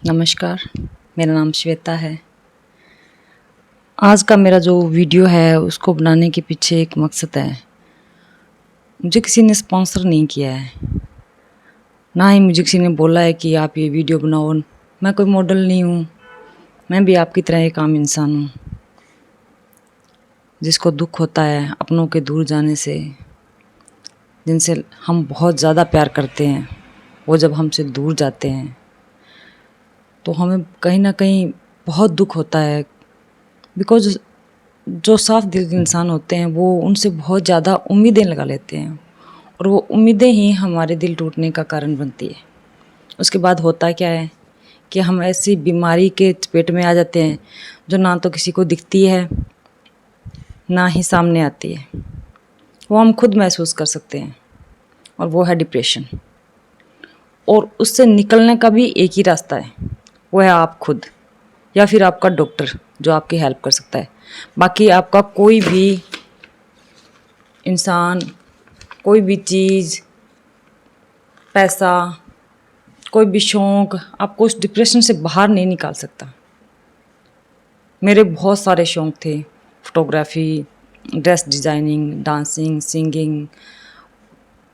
नमस्कार, मेरा नाम श्वेता है। आज का मेरा जो वीडियो है उसको बनाने के पीछे एक मकसद है। मुझे किसी ने स्पॉन्सर नहीं किया है, ना ही मुझे किसी ने बोला है कि आप ये वीडियो बनाओ। मैं कोई मॉडल नहीं हूँ, मैं भी आपकी तरह एक आम इंसान हूँ जिसको दुख होता है अपनों के दूर जाने से, जिनसे हम बहुत ज़्यादा प्यार करते हैं। वो जब हमसे दूर जाते हैं तो हमें कहीं ना कहीं बहुत दुख होता है, बिकॉज जो साफ दिल के इंसान होते हैं वो उनसे बहुत ज़्यादा उम्मीदें लगा लेते हैं और वो उम्मीदें ही हमारे दिल टूटने का कारण बनती है। उसके बाद होता क्या है कि हम ऐसी बीमारी के चपेट में आ जाते हैं जो ना तो किसी को दिखती है ना ही सामने आती है। वो हम खुद महसूस कर सकते हैं और वो है डिप्रेशन। और उससे निकलने का भी एक ही रास्ता है, वो है आप खुद या फिर आपका डॉक्टर जो आपकी हेल्प कर सकता है। बाकी आपका कोई भी इंसान, कोई भी चीज़, पैसा, कोई भी शौक़ आपको उस डिप्रेशन से बाहर नहीं निकाल सकता। मेरे बहुत सारे शौक़ थे, photography, dress designing, dancing, singing.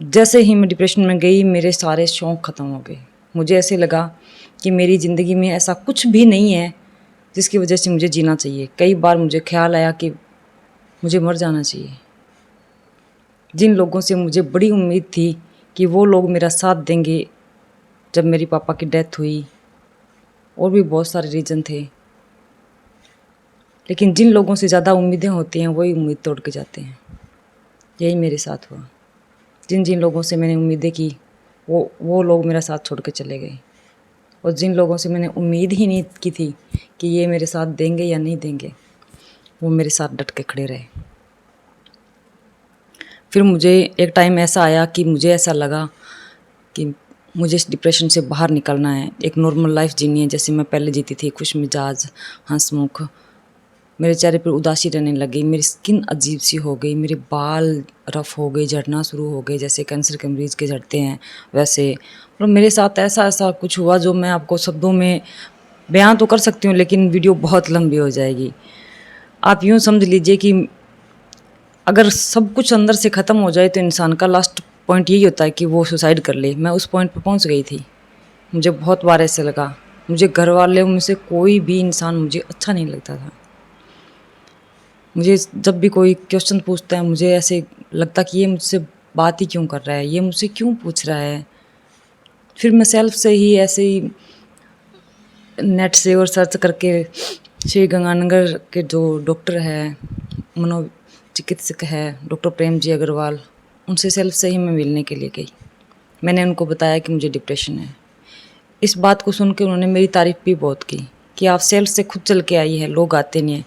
जैसे ही मैं डिप्रेशन में गई मेरे सारे शौक़ ख़त्म हो गए। मुझे ऐसे लगा कि मेरी ज़िंदगी में ऐसा कुछ भी नहीं है जिसकी वजह से मुझे जीना चाहिए। कई बार मुझे ख्याल आया कि मुझे मर जाना चाहिए। जिन लोगों से मुझे बड़ी उम्मीद थी कि वो लोग मेरा साथ देंगे जब मेरी पापा की डेथ हुई, और भी बहुत सारे रीज़न थे, लेकिन जिन लोगों से ज़्यादा उम्मीदें होती हैं वही उम्मीद तोड़ के जाते हैं। यही मेरे साथ हुआ। जिन जिन लोगों से मैंने उम्मीदें की वो लोग मेरा साथ छोड़ के चले गए, और जिन लोगों से मैंने उम्मीद ही नहीं की थी कि ये मेरे साथ देंगे या नहीं देंगे, वो मेरे साथ डट के खड़े रहे। फिर मुझे एक टाइम ऐसा आया कि मुझे ऐसा लगा कि मुझे इस डिप्रेशन से बाहर निकलना है, एक नॉर्मल लाइफ जीनी है जैसे मैं पहले जीती थी, खुश मिजाज, हंसमुख। मेरे चेहरे पर उदासी रहने लगी, मेरी स्किन अजीब सी हो गई, मेरे बाल रफ़ हो गए, झड़ना शुरू हो गए जैसे कैंसर के मरीज़ के झड़ते हैं वैसे। और मेरे साथ ऐसा ऐसा कुछ हुआ जो मैं आपको शब्दों में बयान तो कर सकती हूँ, लेकिन वीडियो बहुत लंबी हो जाएगी। आप यूँ समझ लीजिए कि अगर सब कुछ अंदर से ख़त्म हो जाए तो इंसान का लास्ट पॉइंट यही होता है कि वो सुसाइड कर ले। मैं उस पॉइंट पे पहुंच गई थी। मुझे बहुत बार ऐसे लगा। मुझे घर वाले में से कोई भी इंसान मुझे अच्छा नहीं लगता था। मुझे जब भी कोई क्वेश्चन पूछता है मुझे ऐसे लगता कि ये मुझसे बात ही क्यों कर रहा है, ये मुझसे क्यों पूछ रहा है। फिर मैं सेल्फ से ही ऐसे ही नेट से और सर्च करके श्री गंगानगर के जो डॉक्टर है, मनोचिकित्सक है, डॉक्टर प्रेम जी अग्रवाल, उनसे सेल्फ से ही मैं मिलने के लिए गई। मैंने उनको बताया कि मुझे डिप्रेशन है। इस बात को सुन के उन्होंने मेरी तारीफ़ भी बहुत की कि आप सेल्फ से खुद चल के आई है, लोग आते नहीं हैं।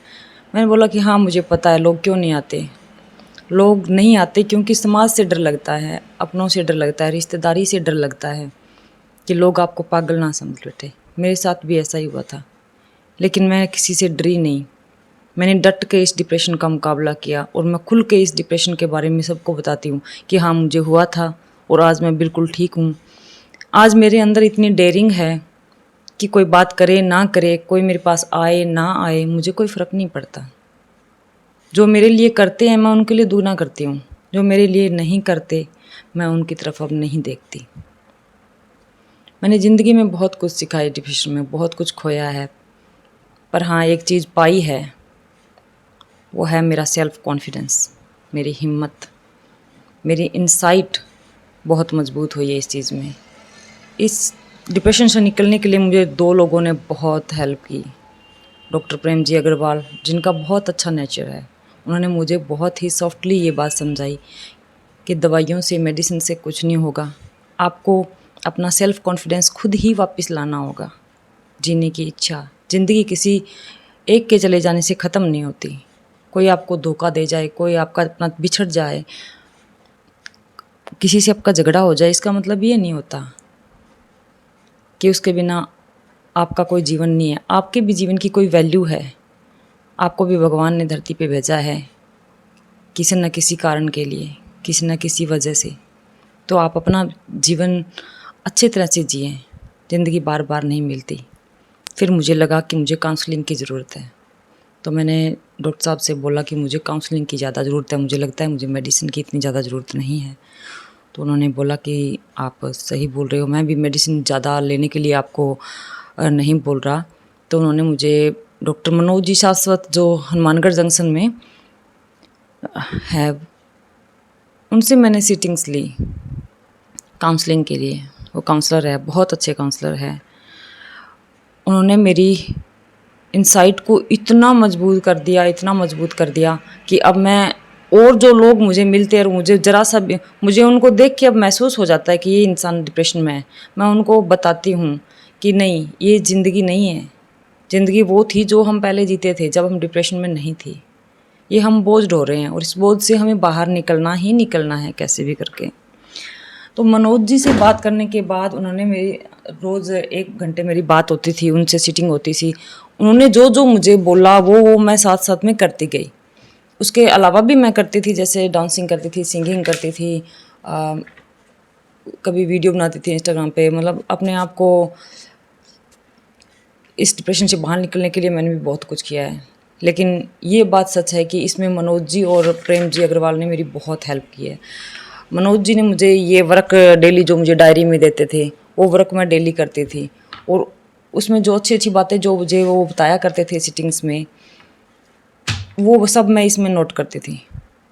मैंने बोला कि हाँ मुझे पता है, लोग क्यों नहीं आते। लोग नहीं आते क्योंकि समाज से डर लगता है, अपनों से डर लगता है, रिश्तेदारी से डर लगता है कि लोग आपको पागल ना समझ बैठे। मेरे साथ भी ऐसा ही हुआ था, लेकिन मैं किसी से डरी नहीं। मैंने डट के इस डिप्रेशन का मुकाबला किया और मैं खुल के इस डिप्रेशन के बारे में सबको बताती हूँ कि हाँ मुझे हुआ था और आज मैं बिल्कुल ठीक हूँ। आज मेरे अंदर इतनी डेयरिंग है कि कोई बात करे ना करे, कोई मेरे पास आए ना आए, मुझे कोई फ़र्क नहीं पड़ता। जो मेरे लिए करते हैं मैं उनके लिए दुगना करती हूँ, जो मेरे लिए नहीं करते मैं उनकी तरफ अब नहीं देखती। मैंने ज़िंदगी में बहुत कुछ सीखा है, डिप्रेशन में बहुत कुछ खोया है, पर हाँ एक चीज़ पाई है, वो है मेरा सेल्फ कॉन्फिडेंस, मेरी हिम्मत, मेरी इनसाइट बहुत मजबूत हुई है इस चीज़ में। इस डिप्रेशन से निकलने के लिए मुझे 2 लोगों ने बहुत हेल्प की। डॉक्टर प्रेम जी अग्रवाल, जिनका बहुत अच्छा नेचर है, उन्होंने मुझे बहुत ही सॉफ्टली ये बात समझाई कि दवाइयों से, मेडिसिन से कुछ नहीं होगा। आपको अपना सेल्फ कॉन्फिडेंस खुद ही वापस लाना होगा। जीने की इच्छा, ज़िंदगी किसी एक के चले जाने से ख़त्म नहीं होती। कोई आपको धोखा दे जाए, कोई आपका अपना बिछड़ जाए, किसी से आपका झगड़ा हो जाए, इसका मतलब ये नहीं होता कि उसके बिना आपका कोई जीवन नहीं है। आपके भी जीवन की कोई वैल्यू है। आपको भी भगवान ने धरती पे भेजा है किसी न किसी कारण के लिए, किसी न किसी वजह से। तो आप अपना जीवन अच्छी तरह से जिएं। ज़िंदगी बार बार नहीं मिलती। फिर मुझे लगा कि मुझे काउंसलिंग की ज़रूरत है। तो मैंने डॉक्टर साहब से बोला कि मुझे काउंसलिंग की ज़्यादा ज़रूरत है, मुझे लगता है मुझे मेडिसिन की इतनी ज़्यादा ज़रूरत नहीं है। तो उन्होंने बोला कि आप सही बोल रहे हो, मैं भी मेडिसिन ज़्यादा लेने के लिए आपको नहीं बोल रहा। तो उन्होंने मुझे डॉक्टर मनोज जी शाश्वत जो हनुमानगढ़ जंक्शन में है, उनसे मैंने सीटिंग्स ली काउंसलिंग के लिए। वो काउंसलर है, बहुत अच्छे काउंसलर है। उन्होंने मेरी इनसाइट को इतना मजबूत कर दिया, इतना मजबूत कर दिया कि अब मैं, और जो लोग मुझे मिलते हैं और मुझे ज़रा सा भी, मुझे उनको देख के अब महसूस हो जाता है कि ये इंसान डिप्रेशन में है। मैं उनको बताती हूँ कि नहीं, ये ज़िंदगी नहीं है। ज़िंदगी वो थी जो हम पहले जीते थे जब हम डिप्रेशन में नहीं थे। ये हम बोझ ढो रहे हैं और इस बोझ से हमें बाहर निकलना ही निकलना है कैसे भी करके। तो मनोज जी से बात करने के बाद उन्होंने मेरी रोज़ 1 घंटे मेरी बात होती थी, उनसे सीटिंग होती थी। उन्होंने जो जो मुझे बोला वो मैं साथ साथ में करती गई। उसके अलावा भी मैं करती थी, जैसे डांसिंग करती थी, सिंगिंग करती थी, कभी वीडियो बनाती थी इंस्टाग्राम पे। मतलब अपने आप को इस डिप्रेशन से बाहर निकलने के लिए मैंने भी बहुत कुछ किया है। लेकिन ये बात सच है कि इसमें मनोज जी और प्रेम जी अग्रवाल ने मेरी बहुत हेल्प की है। मनोज जी ने मुझे ये वर्क डेली जो मुझे डायरी में देते थे, वो वर्क मैं डेली करती थी। और उसमें जो अच्छी अच्छी बातें जो मुझे वो बताया करते थे सिटिंग्स में, वो सब मैं इसमें नोट करती थी।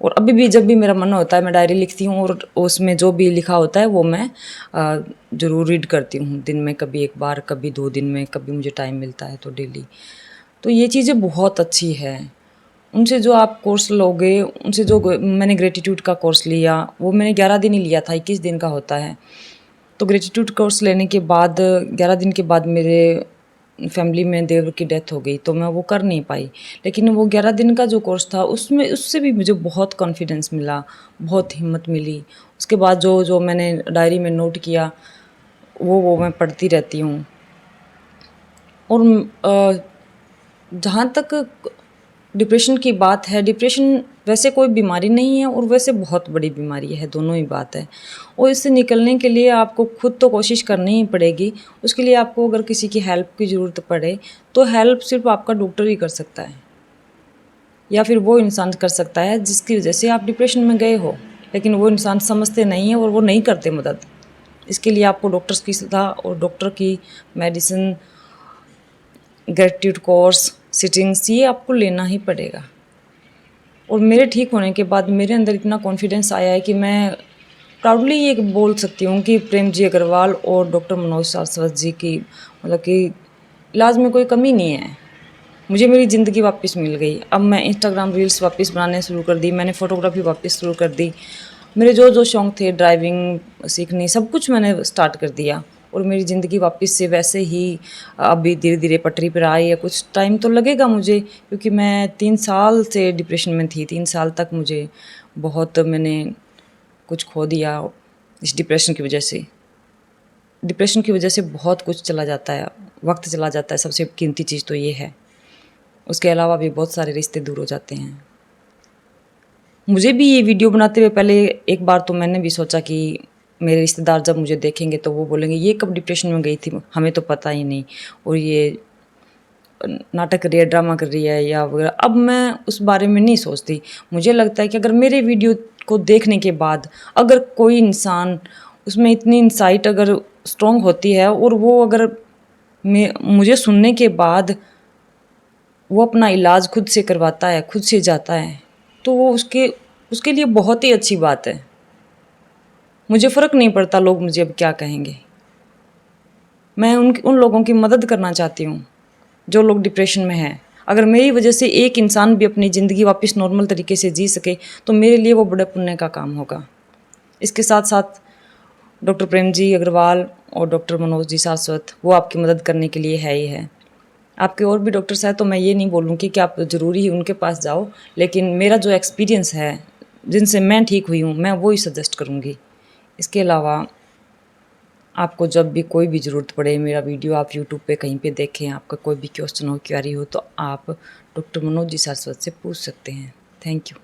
और अभी भी जब भी मेरा मन होता है मैं डायरी लिखती हूँ और उसमें जो भी लिखा होता है वो मैं ज़रूर रीड करती हूँ। दिन में कभी 1 बार, कभी 2 दिन में, कभी मुझे टाइम मिलता है तो डेली। तो ये चीज़ें बहुत अच्छी है। उनसे जो आप कोर्स लोगे, उनसे जो मैंने ग्रेटिट्यूड का कोर्स लिया, वो मैंने 11 दिन ही लिया था, 21 दिन का होता है। तो ग्रेटिट्यूड कोर्स लेने के बाद 11 दिन के बाद मेरे फैमिली में देवर की डेथ हो गई, तो मैं वो कर नहीं पाई। लेकिन वो 11 दिन का जो कोर्स था उसमें, उससे भी मुझे बहुत कॉन्फिडेंस मिला, बहुत हिम्मत मिली। उसके बाद जो जो मैंने डायरी में नोट किया वो मैं पढ़ती रहती हूँ। और जहाँ तक डिप्रेशन की बात है, डिप्रेशन वैसे कोई बीमारी नहीं है और वैसे बहुत बड़ी बीमारी है, दोनों ही बात है। और इससे निकलने के लिए आपको खुद तो कोशिश करनी ही पड़ेगी। उसके लिए आपको अगर किसी की हेल्प की ज़रूरत पड़े तो हेल्प सिर्फ आपका डॉक्टर ही कर सकता है, या फिर वो इंसान कर सकता है जिसकी वजह से आप डिप्रेशन में गए हो। लेकिन वो इंसान समझते नहीं है और वो नहीं करते मदद। इसके लिए आपको डॉक्टर्स की सलाह और डॉक्टर की मेडिसिन, ग्रेटिट्यूड कोर्स, सिटिंग्स, ये आपको लेना ही पड़ेगा। और मेरे ठीक होने के बाद मेरे अंदर इतना कॉन्फिडेंस आया है कि मैं प्राउडली ये बोल सकती हूँ कि प्रेम जी अग्रवाल और डॉक्टर मनोज शाश्वत जी की, मतलब कि इलाज में कोई कमी नहीं है। मुझे मेरी ज़िंदगी वापस मिल गई। अब मैं इंस्टाग्राम रील्स वापस बनाने शुरू कर दी, मैंने फ़ोटोग्राफी वापस शुरू कर दी। मेरे जो जो शौक़ थे, ड्राइविंग सीखनी, सब कुछ मैंने स्टार्ट कर दिया। और मेरी ज़िंदगी वापस से वैसे ही अभी धीरे धीरे पटरी पर आई है। कुछ टाइम तो लगेगा मुझे, क्योंकि मैं 3 साल से डिप्रेशन में थी। 3 साल तक मुझे बहुत, मैंने कुछ खो दिया इस डिप्रेशन की वजह से। डिप्रेशन की वजह से बहुत कुछ चला जाता है, वक्त चला जाता है, सबसे कीमती चीज़ तो ये है। उसके अलावा भी बहुत सारे रिश्ते दूर हो जाते हैं। मुझे भी ये वीडियो बनाते हुए पहले एक बार तो मैंने भी सोचा कि मेरे रिश्तेदार जब मुझे देखेंगे तो वो बोलेंगे ये कब डिप्रेशन में गई थी, हमें तो पता ही नहीं, और ये नाटक कर रही है, ड्रामा कर रही है या वगैरह। अब मैं उस बारे में नहीं सोचती। मुझे लगता है कि अगर मेरे वीडियो को देखने के बाद अगर कोई इंसान, उसमें इतनी इंसाइट अगर स्ट्रॉन्ग होती है और वो अगर मुझे सुनने के बाद वो अपना इलाज खुद से करवाता है, खुद से जाता है, तो वो उसके लिए बहुत ही अच्छी बात है। मुझे फ़र्क नहीं पड़ता लोग मुझे अब क्या कहेंगे। मैं उन लोगों की मदद करना चाहती हूँ जो लोग डिप्रेशन में हैं। अगर मेरी वजह से एक इंसान भी अपनी ज़िंदगी वापस नॉर्मल तरीके से जी सके तो मेरे लिए वो बड़े पुण्य का काम होगा। इसके साथ साथ डॉक्टर प्रेम जी अग्रवाल और डॉक्टर मनोज जी शाश्वत, वो आपकी मदद करने के लिए है ही है। आपके और भी डॉक्टर्स हैं तो मैं ये नहीं बोलूँगी कि आप ज़रूरी ही उनके पास जाओ, लेकिन मेरा जो एक्सपीरियंस है, जिनसे मैं ठीक हुई हूँ, मैं वो ही सजेस्ट करूँगी। इसके अलावा आपको जब भी कोई भी ज़रूरत पड़े, मेरा वीडियो आप यूट्यूब पे कहीं पे देखें, आपका कोई भी क्वेश्चन हो, क्वेरी हो, तो आप डॉक्टर मनोज जी शाश्वत से पूछ सकते हैं। Thank you.